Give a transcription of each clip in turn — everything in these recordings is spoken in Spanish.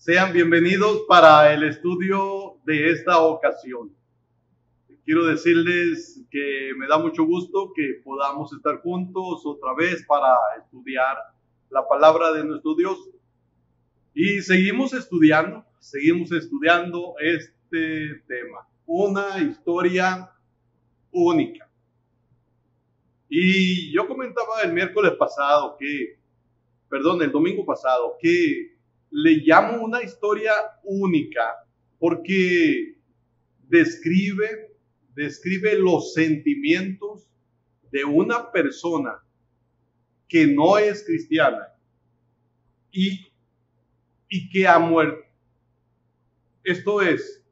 Sean bienvenidos para el estudio de esta ocasión. Quiero decirles que me da mucho gusto que podamos estar juntos otra vez para estudiar la palabra de nuestro Dios. Y seguimos estudiando este tema, una historia única. Y yo comentaba el domingo pasado, que le llamo una historia única porque describe los sentimientos de una persona que no es cristiana y que ha muerto. Esto es,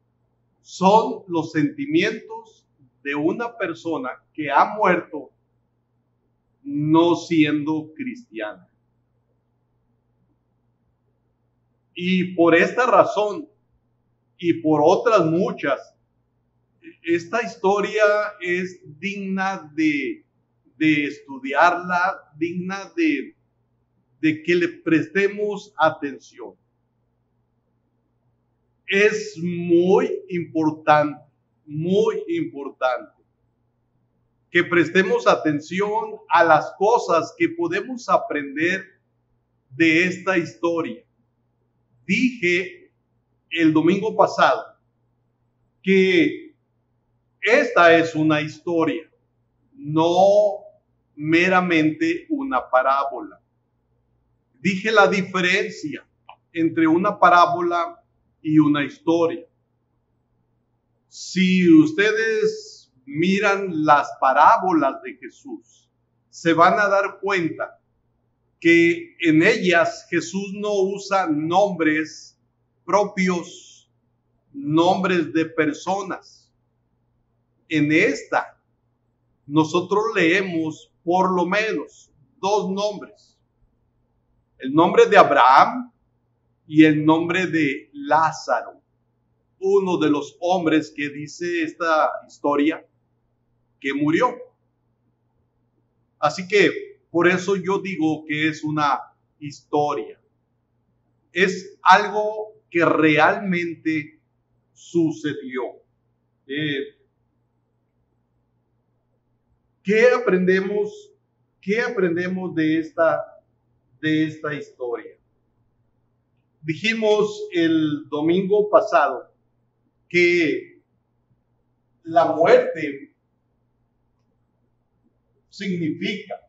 son los sentimientos de una persona que ha muerto no siendo cristiana. Y por esta razón y por otras muchas, esta historia es digna de estudiarla, digna de que le prestemos atención. Es muy importante que prestemos atención a las cosas que podemos aprender de esta historia. Dije el domingo pasado que esta es una historia, no meramente una parábola. Dije la diferencia entre una parábola y una historia. Si ustedes miran las parábolas de Jesús, se van a dar cuenta que en ellas Jesús no usa nombres propios, nombres de personas. En esta, nosotros leemos por lo menos dos nombres. El nombre de Abraham y el nombre de Lázaro, uno de los hombres que dice esta historia que murió. Así que por eso yo digo que es una historia. Es algo que realmente sucedió. ¿Qué aprendemos de esta historia? Dijimos el domingo pasado que la muerte significa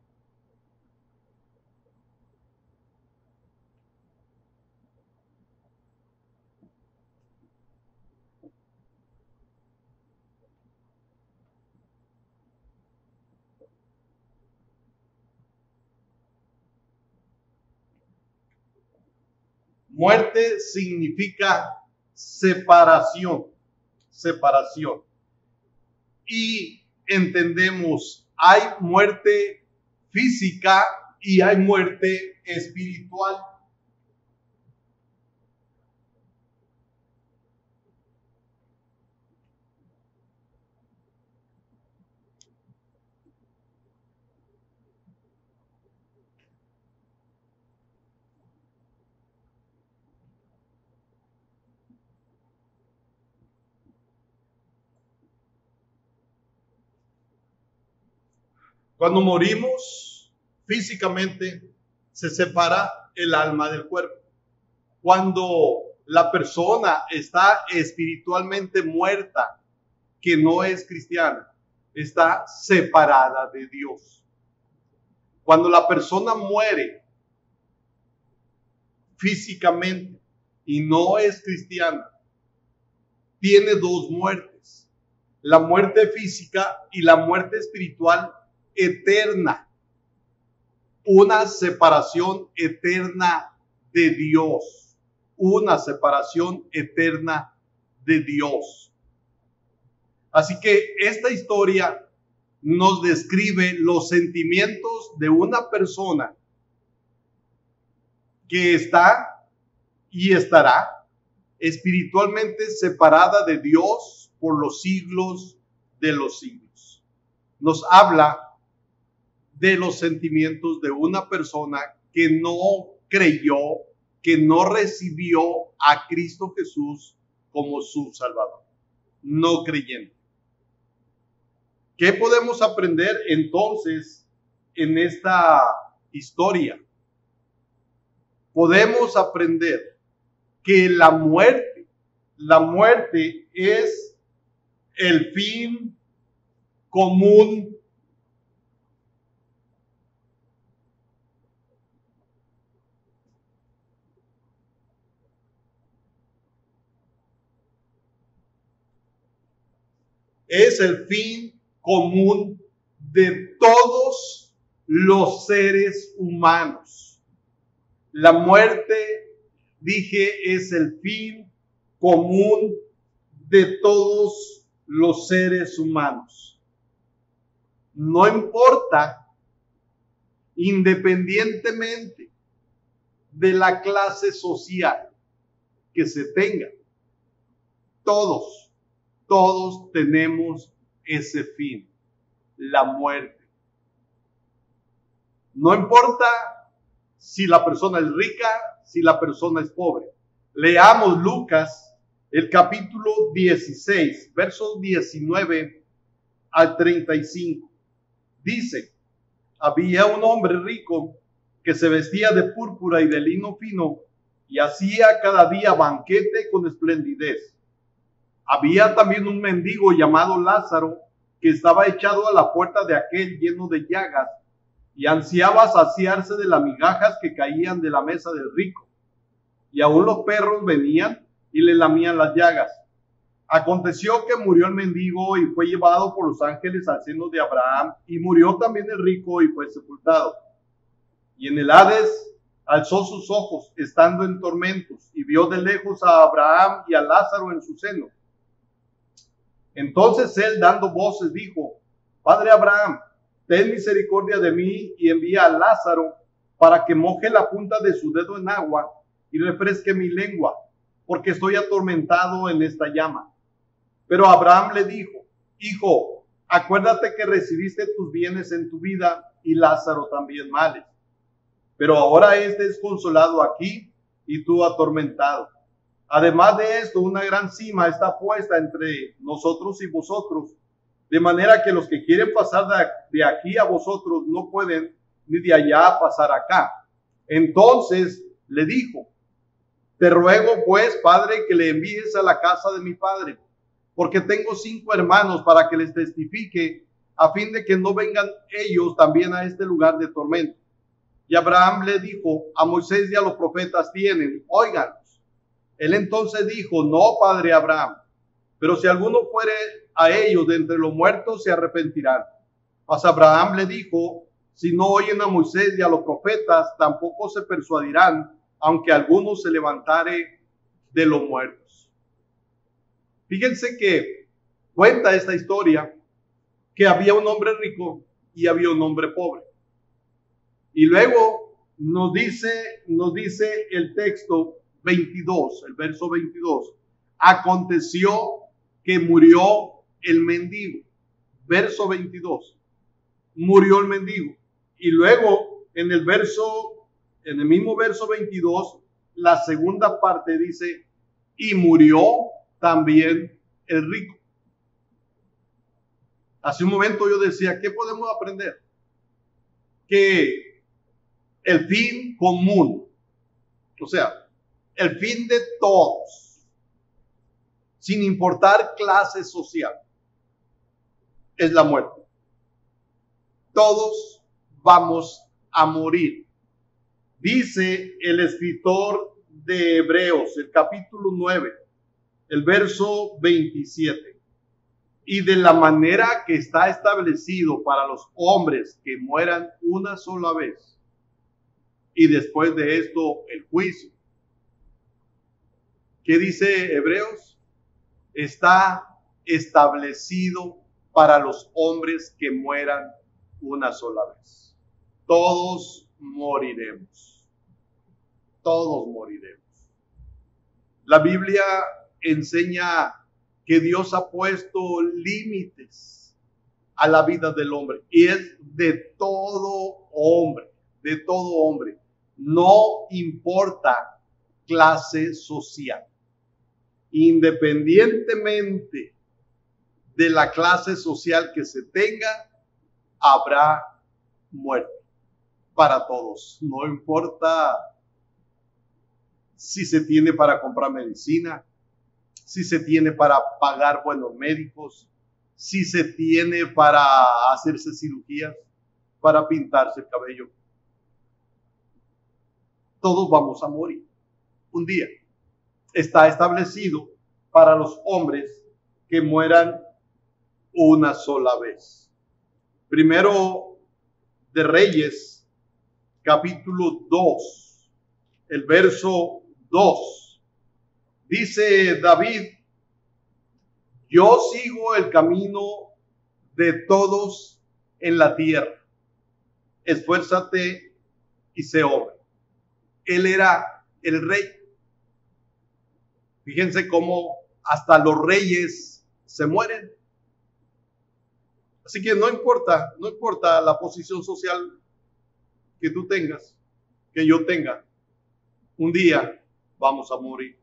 separación. Y entendemos, hay muerte física y hay muerte espiritual. Cuando morimos físicamente, se separa el alma del cuerpo. Cuando la persona está espiritualmente muerta, que no es cristiana, está separada de Dios. Cuando la persona muere físicamente y no es cristiana, tiene dos muertes: la muerte física y la muerte espiritual eterna, una separación eterna de Dios, Así que esta historia nos describe los sentimientos de una persona que está y estará espiritualmente separada de Dios por los siglos de los siglos. Nos habla de los sentimientos de una persona que no creyó que no recibió a Cristo Jesús como su Salvador, no creyente. ¿Qué podemos aprender entonces en esta historia? Podemos aprender que la muerte es el fin común es el fin común de todos los seres humanos. La muerte, dije, es el fin común de todos los seres humanos. No importa, independientemente de la clase social que se tenga, todos tenemos ese fin, la muerte. No importa si la persona es rica, si la persona es pobre. Leamos Lucas, el capítulo 16, versos 19 al 35. Dice: había un hombre rico que se vestía de púrpura y de lino fino y hacía cada día banquete con esplendidez. Había también un mendigo llamado Lázaro que estaba echado a la puerta de aquel lleno de llagas y ansiaba saciarse de las migajas que caían de la mesa del rico. Y aún los perros venían y le lamían las llagas. Aconteció que murió el mendigo y fue llevado por los ángeles al seno de Abraham, y murió también el rico y fue sepultado. Y en el Hades alzó sus ojos, estando en tormentos, y vio de lejos a Abraham y a Lázaro en su seno. Entonces él, dando voces, dijo: Padre Abraham, ten misericordia de mí y envía a Lázaro para que moje la punta de su dedo en agua y refresque mi lengua, porque estoy atormentado en esta llama. Pero Abraham le dijo: Hijo, acuérdate que recibiste tus bienes en tu vida y Lázaro también males. Pero ahora este es consolado aquí y tú atormentado. Además de esto, una gran cima está puesta entre nosotros y vosotros, de manera que los que quieren pasar de aquí a vosotros no pueden, ni de allá pasar acá. Entonces le dijo: te ruego pues, Padre, que le envíes a la casa de mi padre, porque tengo 5 hermanos, para que les testifique, a fin de que no vengan ellos también a este lugar de tormento. Y Abraham le dijo: a Moisés y a los profetas tienen, óiganlos. Él entonces dijo: no, padre Abraham, pero si alguno fuere a ellos de entre los muertos, se arrepentirán. Mas Abraham le dijo: si no oyen a Moisés y a los profetas, tampoco se persuadirán, aunque alguno se levantare de los muertos. Fíjense que cuenta esta historia que había un hombre rico y había un hombre pobre. Y luego nos dice el texto 22, el verso 22. Aconteció que murió el mendigo. Verso 22. Murió el mendigo. Y luego en el mismo verso 22, la segunda parte dice: y murió también el rico. Hace un momento yo decía, ¿qué podemos aprender? Que el fin común, o sea, el fin de todos, sin importar clase social, es la muerte. Todos vamos a morir. Dice el escritor de Hebreos, el capítulo 9, el verso 27. Y de la manera que está establecido para los hombres que mueran una sola vez, y después de esto el juicio. ¿Qué dice Hebreos? Está establecido para los hombres que mueran una sola vez. Todos moriremos. Todos moriremos. La Biblia enseña que Dios ha puesto límites a la vida del hombre, y es de todo hombre, de todo hombre. No importa clase social. Independientemente de la clase social que se tenga, habrá muerte para todos. No importa si se tiene para comprar medicina, si se tiene para pagar buenos médicos, si se tiene para hacerse cirugías, para pintarse el cabello. Todos vamos a morir un día. Está establecido para los hombres que mueran una sola vez. Primero de Reyes, capítulo 2, el verso 2. Dice David: yo sigo el camino de todos en la tierra. Esfuérzate y sé hombre. Él era el rey. Fíjense cómo hasta los reyes se mueren. Así que no importa la posición social que tú tengas, que yo tenga, un día vamos a morir.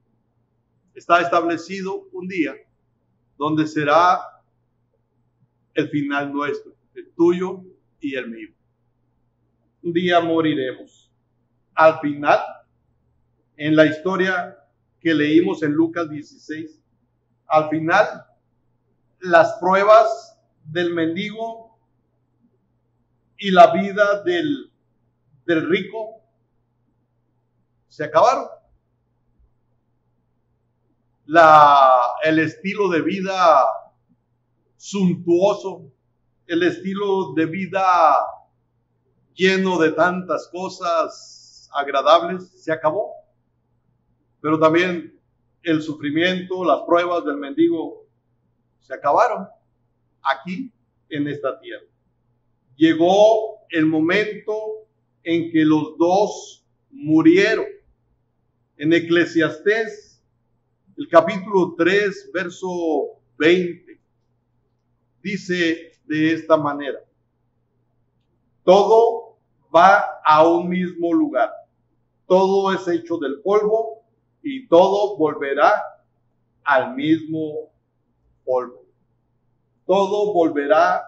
Está establecido un día donde será el final nuestro, el tuyo y el mío. Un día moriremos. Al final, en la historia que leímos en Lucas 16, al final, las pruebas del mendigo y la vida del rico se acabaron. El estilo de vida suntuoso, el estilo de vida lleno de tantas cosas agradables, se acabó. Pero también el sufrimiento, las pruebas del mendigo se acabaron aquí en esta tierra. Llegó el momento en que los dos murieron. En Eclesiastés, el capítulo 3, verso 20, dice de esta manera: todo va a un mismo lugar, todo es hecho del polvo y todo volverá al mismo polvo. Todo volverá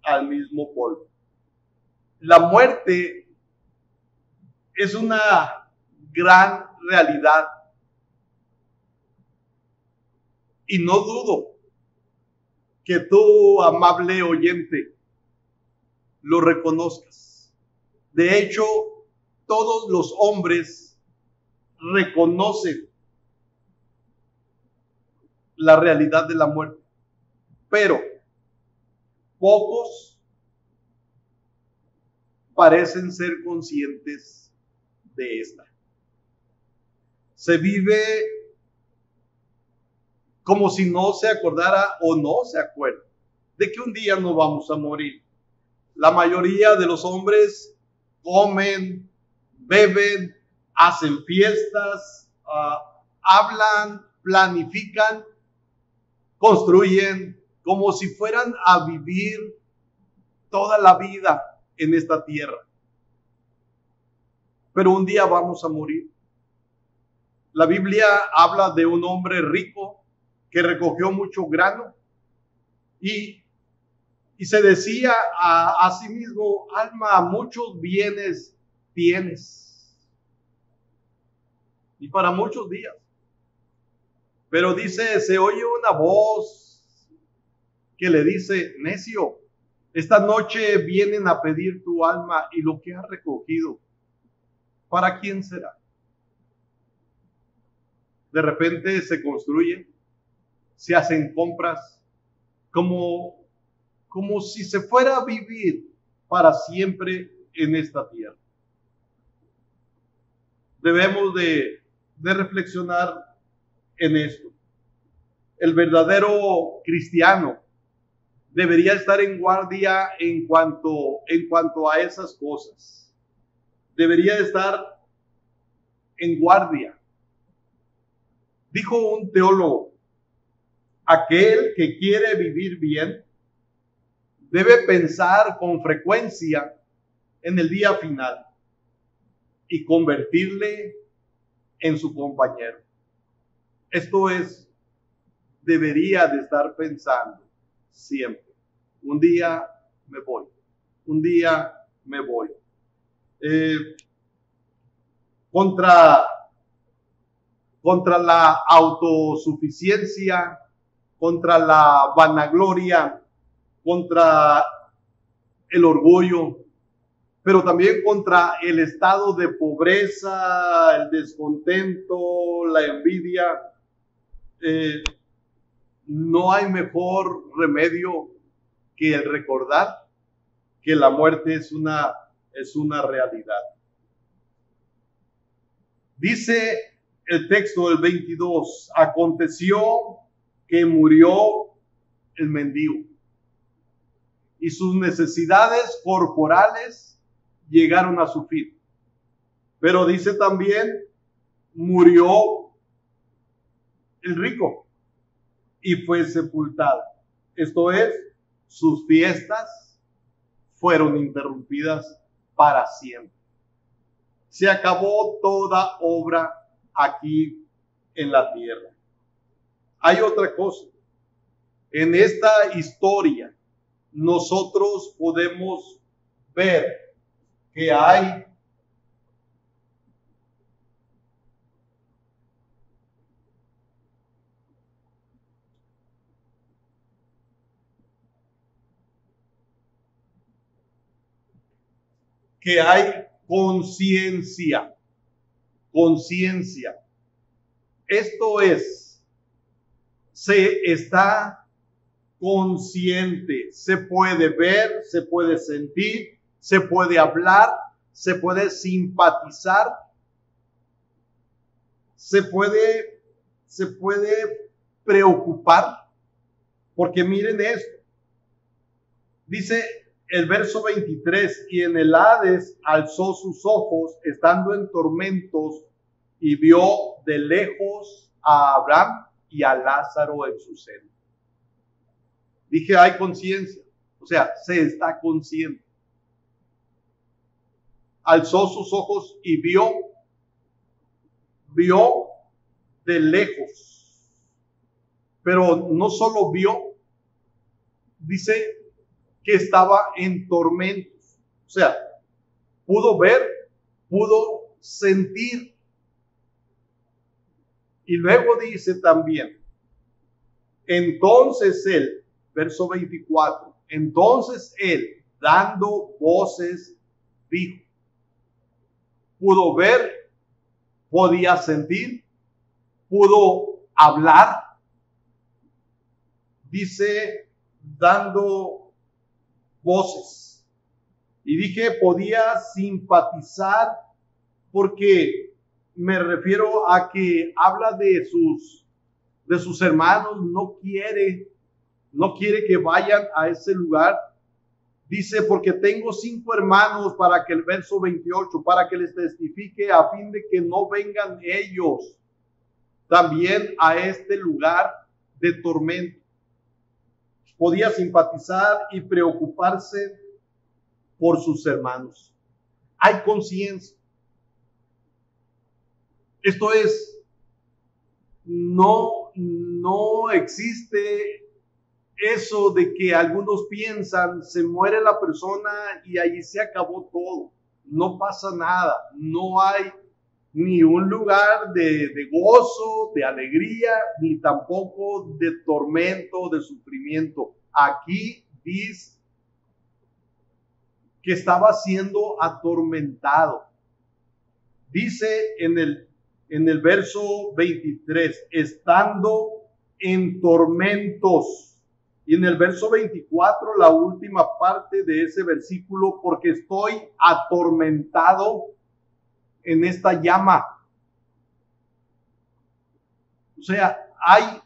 al mismo polvo. La muerte es una gran realidad. Y no dudo que tú, amable oyente, lo reconozcas. De hecho, todos los hombres reconocen la realidad de la muerte, pero pocos parecen ser conscientes de esta. Se vive como si no se acordara o no se acuerda de que un día no vamos a morir. La mayoría de los hombres comen, beben, hacen fiestas, hablan, planifican, construyen, como si fueran a vivir toda la vida en esta tierra. Pero un día vamos a morir. La Biblia habla de un hombre rico que recogió mucho grano y se decía a sí mismo: alma, muchos bienes tienes, y para muchos días. Pero dice, se oye una voz que le dice: necio, esta noche vienen a pedir tu alma y lo que has recogido, ¿para quién será? De repente se construyen, se hacen compras, como si se fuera a vivir para siempre en esta tierra. Debemos de reflexionar en esto. El verdadero cristiano debería estar en guardia en cuanto a esas cosas. Debería estar en guardia. Dijo un teólogo: aquel que quiere vivir bien debe pensar con frecuencia en el día final y convertirle en su compañero. Esto es, debería de estar pensando siempre. Un día me voy. Un día me voy. Contra la autosuficiencia, contra la vanagloria, contra el orgullo, pero también contra el estado de pobreza, el descontento, la envidia. No hay mejor remedio que el recordar que la muerte es una realidad. Dice el texto del 22, aconteció que murió el mendigo y sus necesidades corporales llegaron a su fin. Pero dice también, murió el rico y fue sepultado. Esto es, sus fiestas fueron interrumpidas para siempre. Se acabó toda obra aquí en la tierra. Hay otra cosa. En esta historia nosotros podemos ver que hay conciencia. Conciencia. Esto es, se está consciente, se puede ver, se puede sentir, se puede hablar, se puede simpatizar, se puede preocupar, porque miren esto, dice el verso 23, y en el Hades alzó sus ojos, estando en tormentos, y vio de lejos a Abraham y a Lázaro en su seno. Dije, hay conciencia, o sea, se está consciente. Alzó sus ojos y vio de lejos. Pero no solo vio, dice que estaba en tormentos. O sea, pudo ver, pudo sentir. Y luego dice también, entonces él, verso 24, entonces él, dando voces, dijo, pudo ver, podía sentir, pudo hablar, dice, dando voces. Y dije, podía simpatizar, porque me refiero a que habla de sus hermanos, no quiere que vayan a ese lugar. Dice, porque tengo 5 hermanos, para que el verso 28, para que les testifique, a fin de que no vengan ellos también a este lugar de tormento. Podía simpatizar y preocuparse por sus hermanos. Hay conciencia. Esto es, no existe eso de que algunos piensan, se muere la persona y ahí se acabó todo. No pasa nada. No hay ni un lugar de gozo, de alegría, ni tampoco de tormento, de sufrimiento. Aquí dice que estaba siendo atormentado. Dice en el verso 23, estando en tormentos. Y en el verso 24, la última parte de ese versículo, porque estoy atormentado en esta llama. O sea,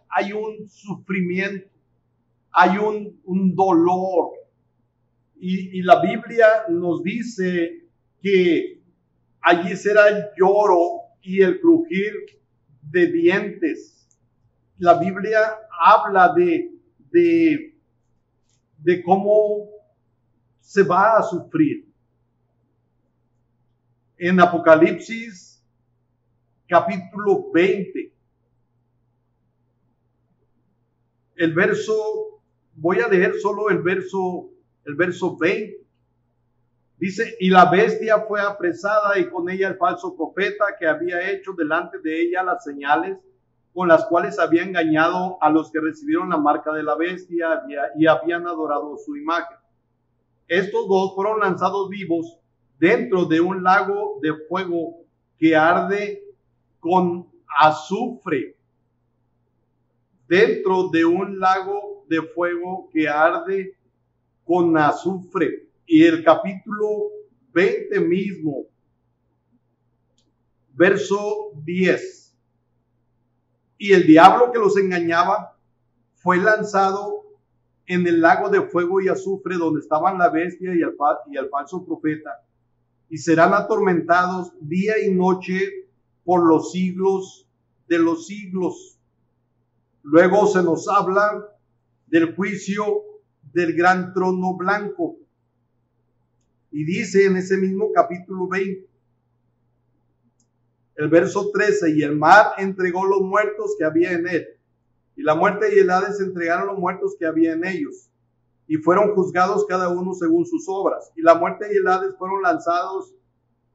hay un sufrimiento, hay un dolor. Y la Biblia nos dice que allí será el lloro y el crujir de dientes. La Biblia habla de cómo se va a sufrir. En Apocalipsis capítulo 20. Voy a leer solo el verso 20. Dice, y la bestia fue apresada y con ella el falso profeta que había hecho delante de ella las señales con las cuales había engañado a los que recibieron la marca de la bestia y habían adorado su imagen. Estos dos fueron lanzados vivos dentro de un lago de fuego que arde con azufre. Dentro de un lago de fuego que arde con azufre. Y el capítulo 20 mismo, verso 10. Y el diablo que los engañaba fue lanzado en el lago de fuego y azufre donde estaban la bestia y el falso profeta, y serán atormentados día y noche por los siglos de los siglos. Luego se nos habla del juicio del gran trono blanco. Y dice en ese mismo capítulo 20, el verso 13, y el mar entregó los muertos que había en él, y la muerte y el Hades entregaron los muertos que había en ellos, y fueron juzgados cada uno según sus obras. Y la muerte y el Hades fueron lanzados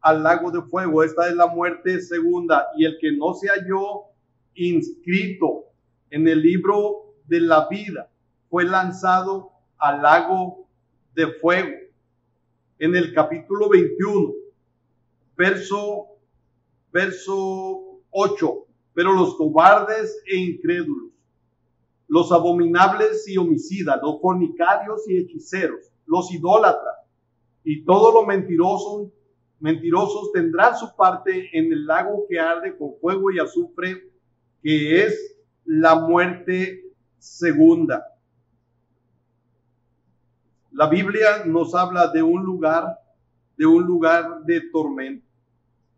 al lago de fuego. Esta es la muerte segunda, y el que no se halló inscrito en el libro de la vida fue lanzado al lago de fuego. En el capítulo 21, verso 8, pero los cobardes e incrédulos, los abominables y homicidas, los fornicarios y hechiceros, los idólatras y todos los mentirosos tendrán su parte en el lago que arde con fuego y azufre, que es la muerte segunda. La Biblia nos habla de un lugar de tormento.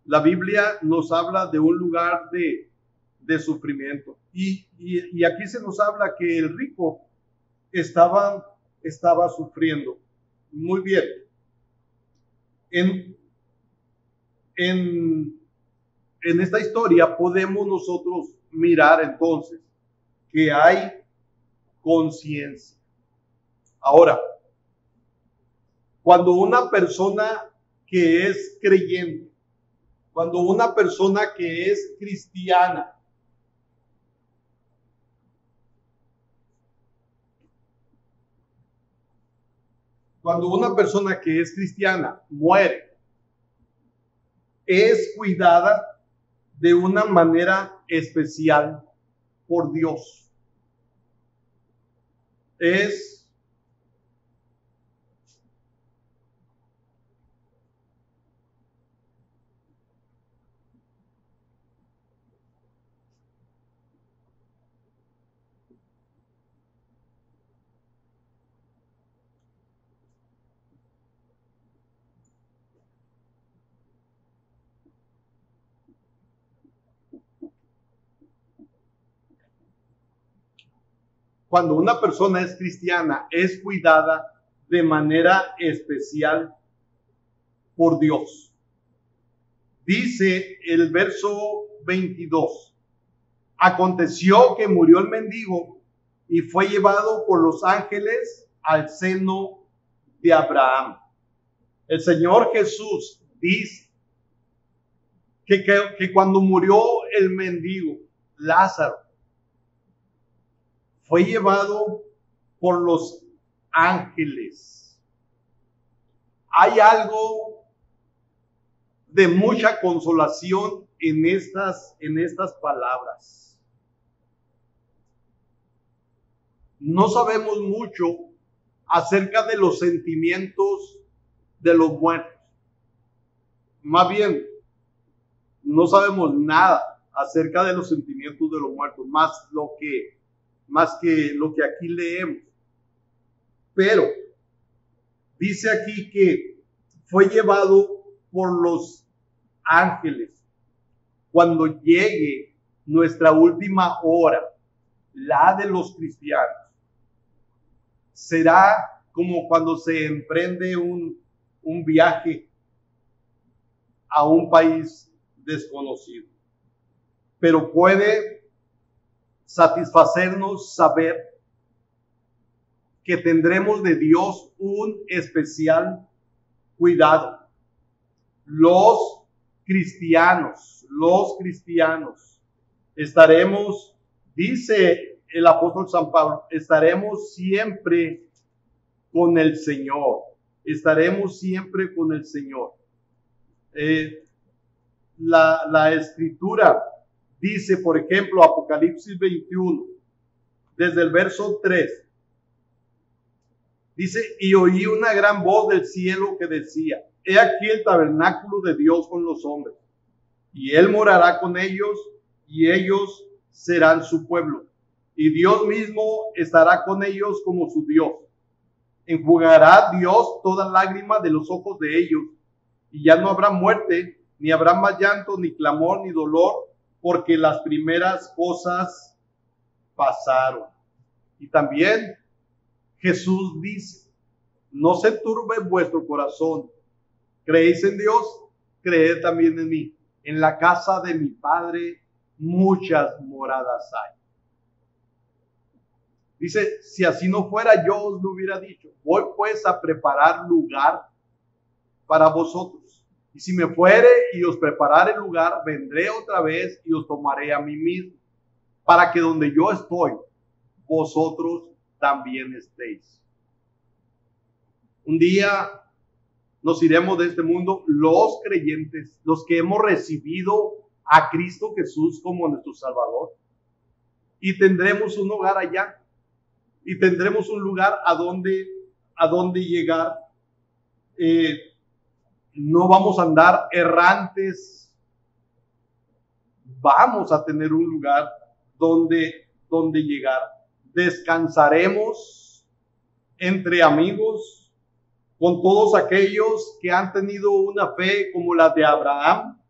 La Biblia nos habla de un lugar de sufrimiento. Y aquí se nos habla que el rico estaba sufriendo. Muy bien. En esta historia podemos nosotros mirar entonces que hay conciencia. Ahora, cuando una persona que es creyente, cuando una persona que es cristiana, muere, es cuidada de una manera especial por Dios. Cuando una persona es cristiana, es cuidada de manera especial por Dios. Dice el verso 22, aconteció que murió el mendigo y fue llevado por los ángeles al seno de Abraham. El Señor Jesús dice que cuando murió el mendigo, Lázaro, fue llevado por los ángeles. Hay algo de mucha consolación en estas palabras. No sabemos mucho acerca de los sentimientos de los muertos. Más bien, no sabemos nada acerca de los sentimientos de los muertos, más que lo que aquí leemos. Pero dice aquí que fue llevado por los ángeles. Cuando llegue nuestra última hora, la de los cristianos, será como cuando se emprende un viaje a un país desconocido. pero puede satisfacernos saber que tendremos de Dios un especial cuidado. Los cristianos, estaremos, dice el apóstol San Pablo, estaremos siempre con el Señor. Estaremos siempre con el Señor. La escritura dice, por ejemplo, Apocalipsis 21, desde el verso 3, dice, y oí una gran voz del cielo que decía, he aquí el tabernáculo de Dios con los hombres, y Él morará con ellos, y ellos serán su pueblo, y Dios mismo estará con ellos como su Dios. Enjugará Dios toda lágrima de los ojos de ellos, y ya no habrá muerte, ni habrá más llanto, ni clamor, ni dolor, porque las primeras cosas pasaron. Y también Jesús dice, no se turbe vuestro corazón, creéis en Dios, creed también en mí. En la casa de mi Padre muchas moradas hay. Dice, si así no fuera, yo os lo hubiera dicho. Voy pues a preparar lugar para vosotros. Y si me fuere y os preparare el lugar, vendré otra vez y os tomaré a mí mismo, para que donde yo estoy, vosotros también estéis. Un día nos iremos de este mundo los creyentes, los que hemos recibido a Cristo Jesús como nuestro Salvador, y tendremos un hogar allá. Y tendremos un lugar a donde llegar. No vamos a andar errantes. Vamos a tener un lugar donde llegar. Descansaremos entre amigos con todos aquellos que han tenido una fe como la de Abraham.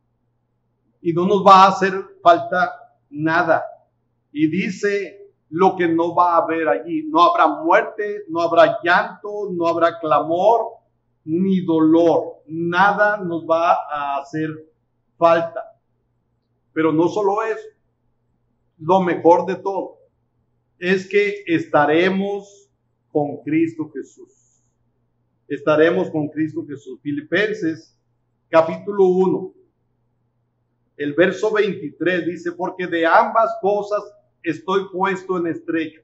Y no nos va a hacer falta nada. Y dice lo que no va a haber allí. No habrá muerte, no habrá llanto, no habrá clamor, ni dolor. Nada nos va a hacer falta. Pero no solo eso. Lo mejor de todo es que estaremos con Cristo Jesús. Estaremos con Cristo Jesús. Filipenses, capítulo 1. El verso 23 dice, porque de ambas cosas estoy puesto en estrecho,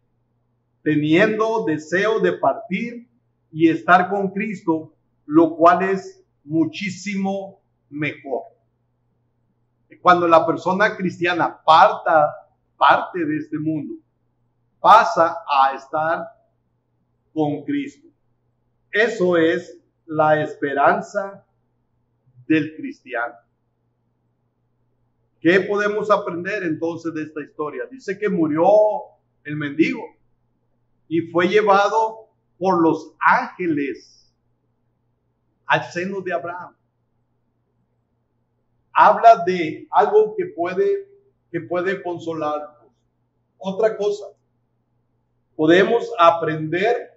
teniendo deseo de partir y estar con Cristo, lo cual es muchísimo mejor. Cuando la persona cristiana parte de este mundo, pasa a estar con Cristo. Eso es la esperanza del cristiano. ¿Qué podemos aprender entonces de esta historia? Dice que murió el mendigo y fue llevado por los ángeles al seno de Abraham. Habla de algo que puede consolarnos. Otra cosa, podemos aprender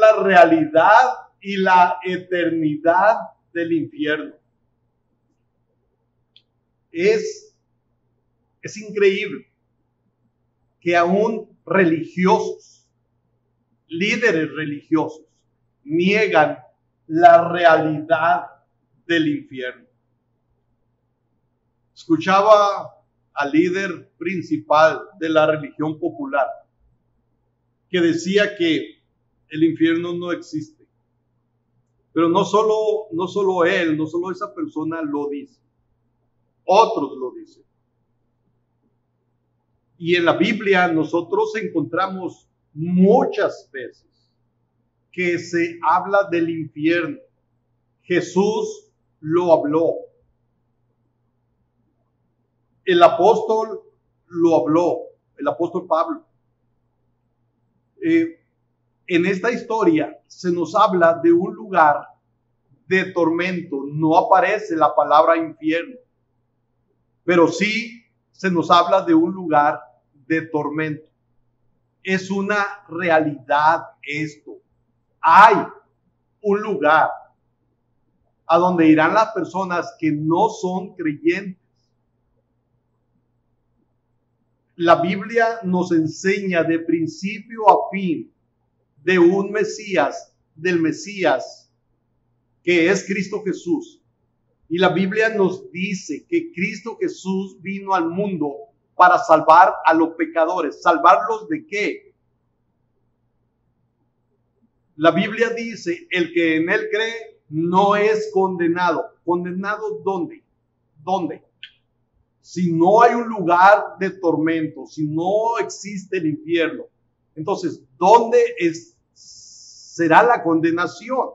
la realidad y la eternidad del infierno. Es increíble que aún religiosos, líderes religiosos, niegan la realidad del infierno. Escuchaba al líder principal de la religión popular que decía que el infierno no existe. Pero no solo él, no solo esa persona lo dice. Otros lo dicen. Y en la Biblia nosotros encontramos muchas veces que se habla del infierno. Jesús lo habló. El apóstol lo habló, el apóstol Pablo. En esta historia se nos habla de un lugar de tormento. No aparece la palabra infierno, pero sí se nos habla de un lugar de tormento. Es una realidad esto. Hay un lugar a donde irán las personas que no son creyentes. La Biblia nos enseña de principio a fin de un Mesías, del Mesías, que es Cristo Jesús. Y la Biblia nos dice que Cristo Jesús vino al mundo para salvar a los pecadores. ¿Salvarlos de qué? La Biblia dice, el que en él cree no es condenado. ¿Condenado dónde? ¿Dónde? Si no hay un lugar de tormento, si no existe el infierno, entonces, ¿dónde será la condenación?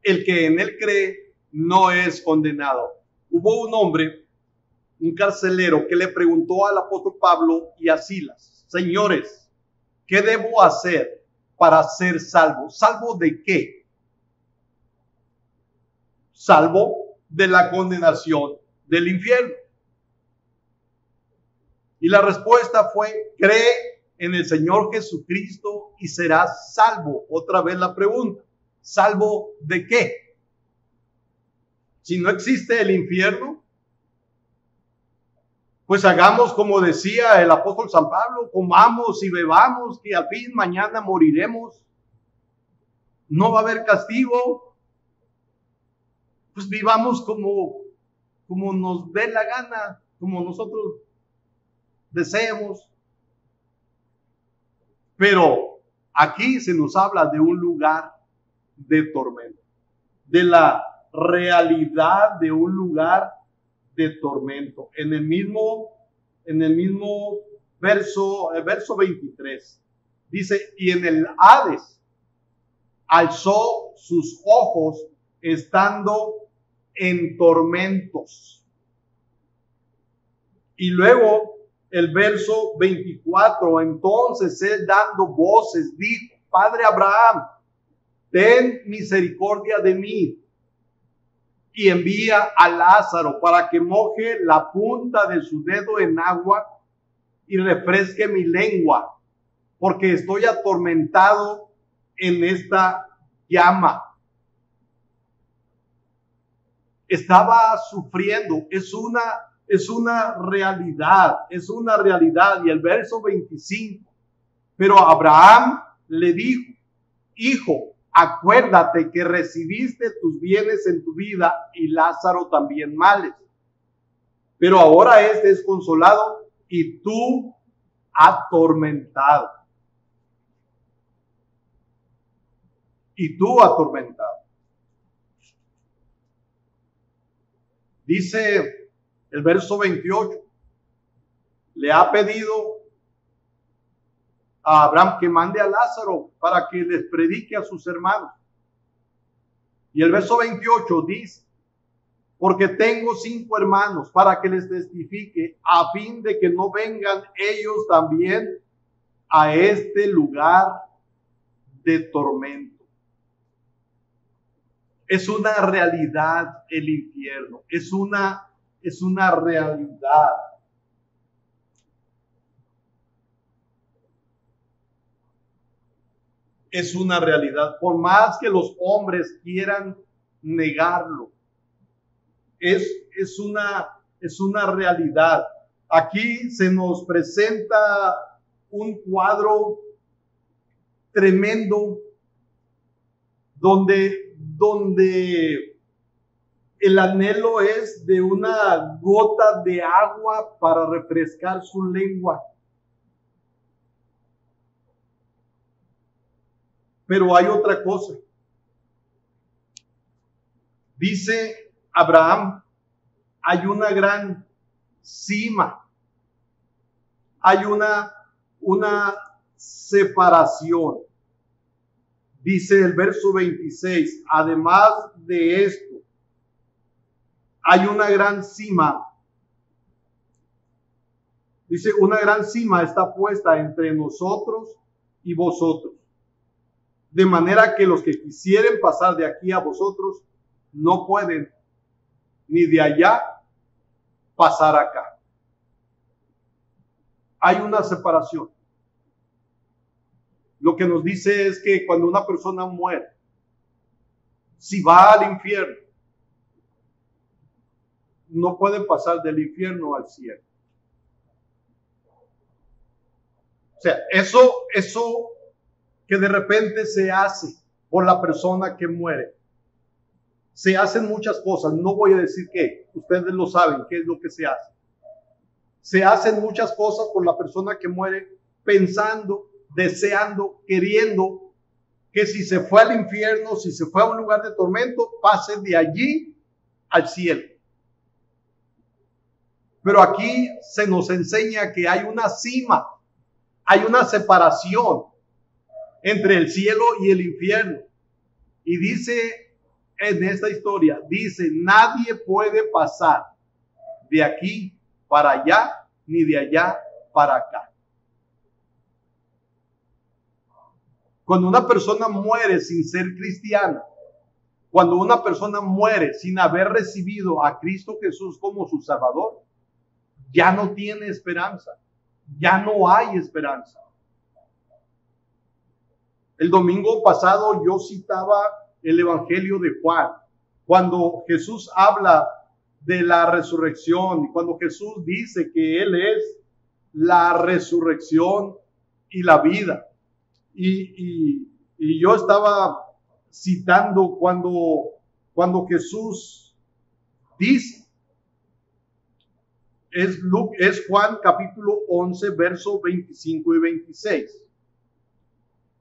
El que en él cree no es condenado. Hubo un hombre, un carcelero, que le preguntó al apóstol Pablo y a Silas: señores, ¿qué debo hacer para ser salvo? ¿Salvo de qué? Salvo de la condenación del infierno. Y la respuesta fue: cree en el Señor Jesucristo y serás salvo. Otra vez la pregunta: ¿salvo de qué? Si no existe el infierno, pues hagamos como decía el apóstol San Pablo: comamos y bebamos, que al fin mañana moriremos. No va a haber castigo. Pues vivamos como nos dé la gana, como nosotros deseemos. Pero aquí se nos habla de un lugar de tormento, de la realidad de un lugar de tormento. En el mismo verso, el verso 23, dice: y en el Hades alzó sus ojos estando en tormentos. Y luego el verso 24, entonces él dando voces dijo: Padre Abraham, ten misericordia de mí y envía a Lázaro para que moje la punta de su dedo en agua y refresque mi lengua, porque estoy atormentado en esta llama. Estaba sufriendo, es una realidad, Y el verso 25, pero Abraham le dijo: hijo, acuérdate que recibiste tus bienes en tu vida y Lázaro también males. Pero ahora este es consolado y tú atormentado. Dice el verso 28, le ha pedido a Abraham que mande a Lázaro para que les predique a sus hermanos. Y el verso 28 dice: porque tengo 5 hermanos para que les testifique, a fin de que no vengan ellos también a este lugar de tormento. Es una realidad el infierno, es una realidad. Es una realidad, por más que los hombres quieran negarlo. Es una realidad. Aquí se nos presenta un cuadro tremendo donde el anhelo es de una gota de agua para refrescar su lengua. Pero hay otra cosa. Dice Abraham: hay una gran cima. hay una separación. Dice el verso 26, además de esto, hay una gran cima. Dice, una gran cima está puesta entre nosotros y vosotros, de manera que los que quisieren pasar de aquí a vosotros no pueden, ni de allá pasar acá. Hay una separación. Lo que nos dice es que cuando una persona muere, si va al infierno, no puede pasar del infierno al cielo. O sea, eso que de repente se hace por la persona que muere. Se hacen muchas cosas, no voy a decir qué, ustedes lo saben, qué es lo que se hace. Se hacen muchas cosas por la persona que muere, pensando, deseando, queriendo que si se fue al infierno, si se fue a un lugar de tormento, pase de allí al cielo. Pero aquí se nos enseña que hay una cima, hay una separación entre el cielo y el infierno. Y dice en esta historia, dice, nadie puede pasar de aquí para allá, ni de allá para acá. Cuando una persona muere sin ser cristiana, cuando una persona muere sin haber recibido a Cristo Jesús como su Salvador, ya no tiene esperanza, ya no hay esperanza. El domingo pasado yo citaba el Evangelio de Juan, cuando Jesús habla de la resurrección y cuando Jesús dice que Él es la resurrección y la vida. Y yo estaba citando cuando Jesús dice, es Juan capítulo 11, versos 25 y 26.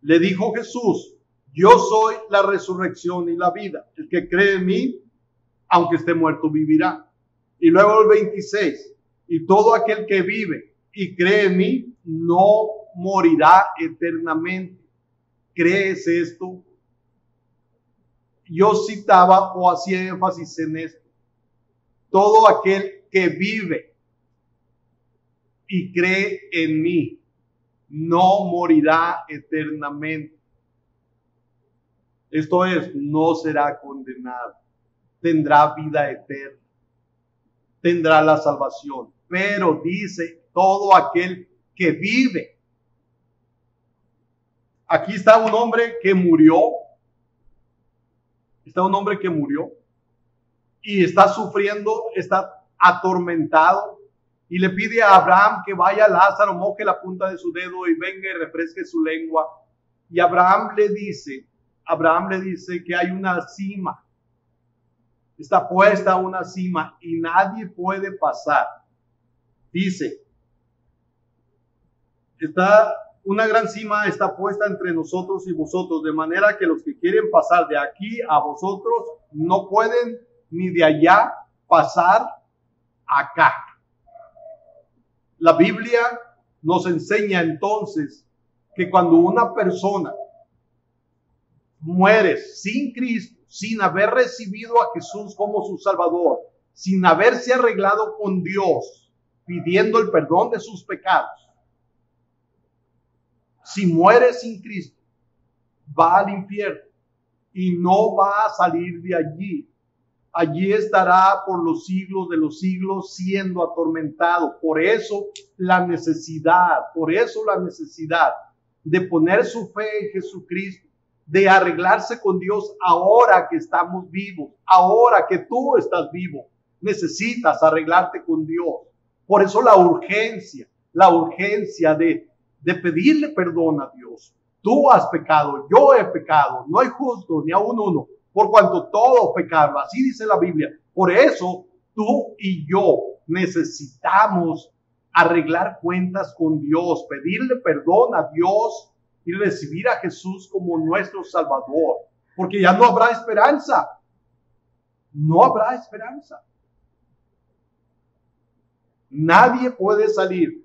Le dijo Jesús, yo soy la resurrección y la vida. El que cree en mí, aunque esté muerto, vivirá. Y luego el 26, y todo aquel que vive y cree en mí, no morirá eternamente. ¿Crees esto? Yo citaba o hacía énfasis en esto. Todo aquel que vive y cree en mí, no morirá eternamente. Esto es, no será condenado. Tendrá vida eterna. Tendrá la salvación. Pero dice, todo aquel que vive. Aquí está un hombre que murió. Está un hombre que murió. Y está sufriendo, está atormentado. Y le pide a Abraham que vaya a Lázaro, moje la punta de su dedo y venga y refresque su lengua. Y Abraham le dice que hay una cima. Está puesta una cima y nadie puede pasar. Dice, una gran cima está puesta entre nosotros y vosotros, de manera que los que quieren pasar de aquí a vosotros no pueden ni de allá pasar acá. La Biblia nos enseña entonces que cuando una persona muere sin Cristo, sin haber recibido a Jesús como su Salvador, sin haberse arreglado con Dios, pidiendo el perdón de sus pecados, si muere sin Cristo, va al infierno y no va a salir de allí. Allí estará por los siglos de los siglos siendo atormentado. Por eso la necesidad de poner su fe en Jesucristo, de arreglarse con Dios ahora que estamos vivos, ahora que tú estás vivo, necesitas arreglarte con Dios. Por eso la urgencia de pedirle perdón a Dios. Tú has pecado, yo he pecado, no hay justo ni aun uno, por cuanto todos pecaron, así dice la Biblia. Por eso tú y yo necesitamos arreglar cuentas con Dios, pedirle perdón a Dios y recibir a Jesús como nuestro Salvador, porque ya no habrá esperanza. No habrá esperanza. Nadie puede salir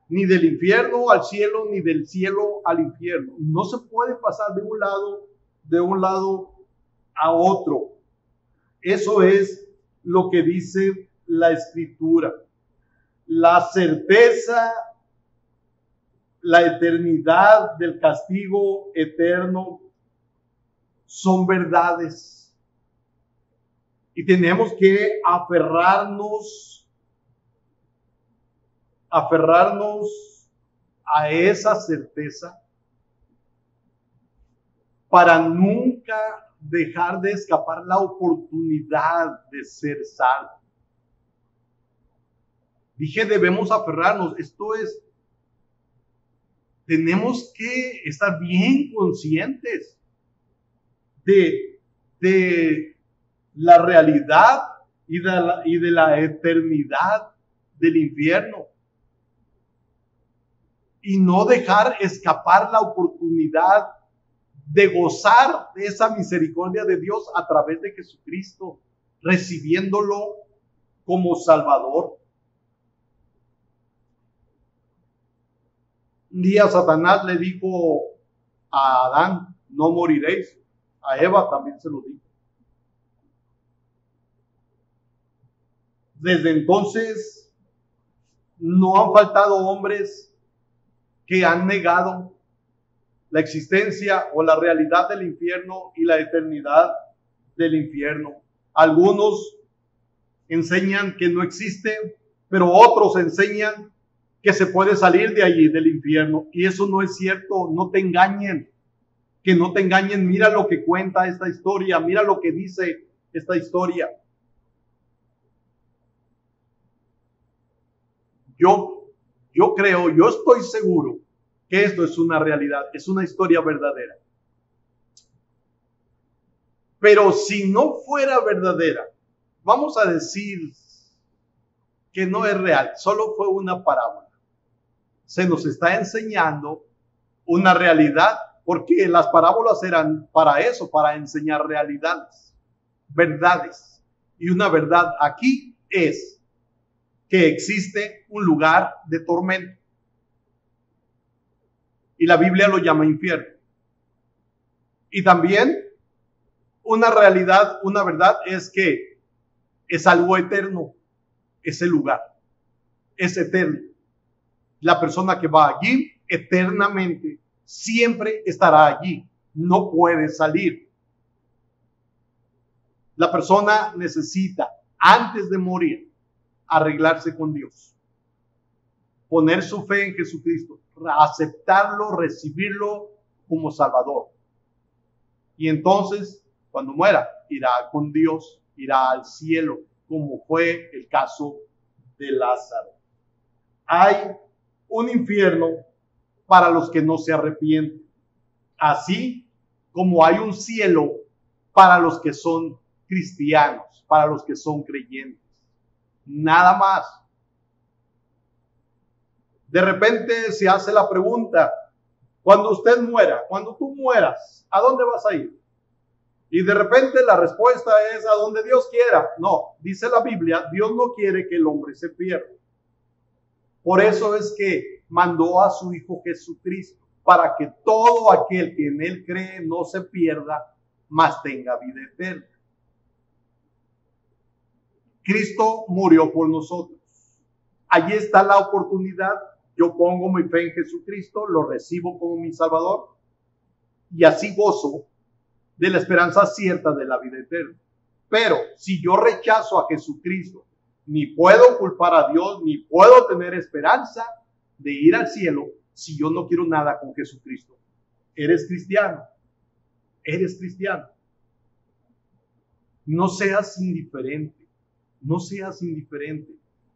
ni del infierno al cielo, ni del cielo al infierno. No se puede pasar de un lado a otro. Eso es lo que dice la Escritura. La certeza, la eternidad del castigo eterno son verdades. Y tenemos que aferrarnos a esa certeza para nunca dejar de escapar la oportunidad de ser salvo. Dije, debemos aferrarnos. Esto es, tenemos que estar bien conscientes de la realidad y de la eternidad del infierno. Y no dejar escapar la oportunidad de gozar de esa misericordia de Dios a través de Jesucristo, recibiéndolo como Salvador. Un día Satanás le dijo a Adán, no moriréis. A Eva también se lo dijo. Desde entonces no han faltado hombres que han negado la existencia o la realidad del infierno y la eternidad del infierno. Algunos enseñan que no existe, pero otros enseñan que se puede salir de allí, del infierno. Y eso no es cierto, no te engañen. Que no te engañen, mira lo que cuenta esta historia, mira lo que dice esta historia. Yo creo, yo estoy seguro que esto es una realidad, es una historia verdadera. Pero si no fuera verdadera, vamos a decir que no es real, solo fue una parábola. Se nos está enseñando una realidad, porque las parábolas eran para eso, para enseñar realidades, verdades. Y una verdad aquí es que existe un lugar de tormento. Y la Biblia lo llama infierno. Y también una realidad, una verdad es que es algo eterno, ese lugar, es eterno. La persona que va allí eternamente siempre estará allí, no puede salir. La persona necesita, antes de morir, arreglarse con Dios, poner su fe en Jesucristo, aceptarlo, recibirlo como Salvador. Y entonces, cuando muera, irá con Dios, irá al cielo, como fue el caso de Lázaro. Hay un infierno para los que no se arrepienten, así como hay un cielo para los que son cristianos, para los que son creyentes. Nada más. De repente se hace la pregunta, cuando usted muera, cuando tú mueras, ¿a dónde vas a ir? Y de repente la respuesta es a donde Dios quiera. No, dice la Biblia, Dios no quiere que el hombre se pierda. Por eso es que mandó a su Hijo Jesucristo, para que todo aquel que en Él cree no se pierda, mas tenga vida eterna. Cristo murió por nosotros. Allí está la oportunidad. Yo pongo mi fe en Jesucristo, lo recibo como mi Salvador y así gozo de la esperanza cierta de la vida eterna. Pero si yo rechazo a Jesucristo, ni puedo culpar a Dios, ni puedo tener esperanza de ir al cielo si yo no quiero nada con Jesucristo. Eres cristiano. Eres cristiano. No seas indiferente. No seas indiferente.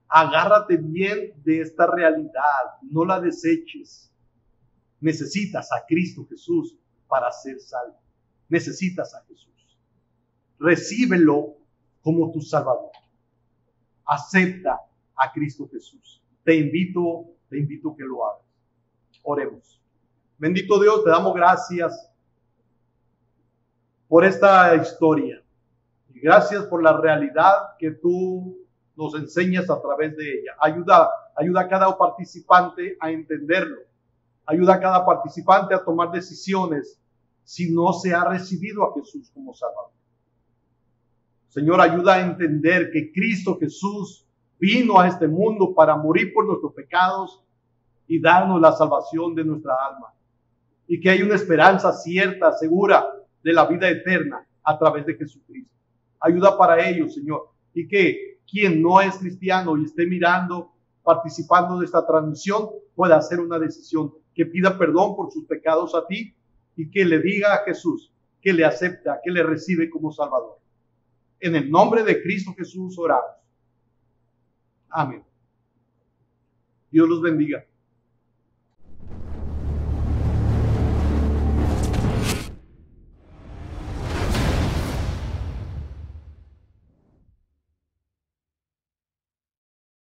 Agárrate bien de esta realidad. No la deseches. Necesitas a Cristo Jesús para ser salvo. Necesitas a Jesús. Recíbelo como tu Salvador. Acepta a Cristo Jesús. Te invito que lo hagas. Oremos. Bendito Dios, te damos gracias por esta historia. Y gracias por la realidad que tú nos enseñas a través de ella. Ayuda a cada participante a entenderlo. Ayuda a cada participante a tomar decisiones si no se ha recibido a Jesús como Salvador. Señor, ayuda a entender que Cristo Jesús vino a este mundo para morir por nuestros pecados y darnos la salvación de nuestra alma. Y que hay una esperanza cierta, segura, de la vida eterna a través de Jesucristo. Ayuda para ellos, Señor. Y que quien no es cristiano y esté mirando, participando de esta transmisión, pueda hacer una decisión, que pida perdón por sus pecados a ti y que le diga a Jesús que le acepta, que le recibe como Salvador. En el nombre de Cristo Jesús oramos. Amén. Dios los bendiga.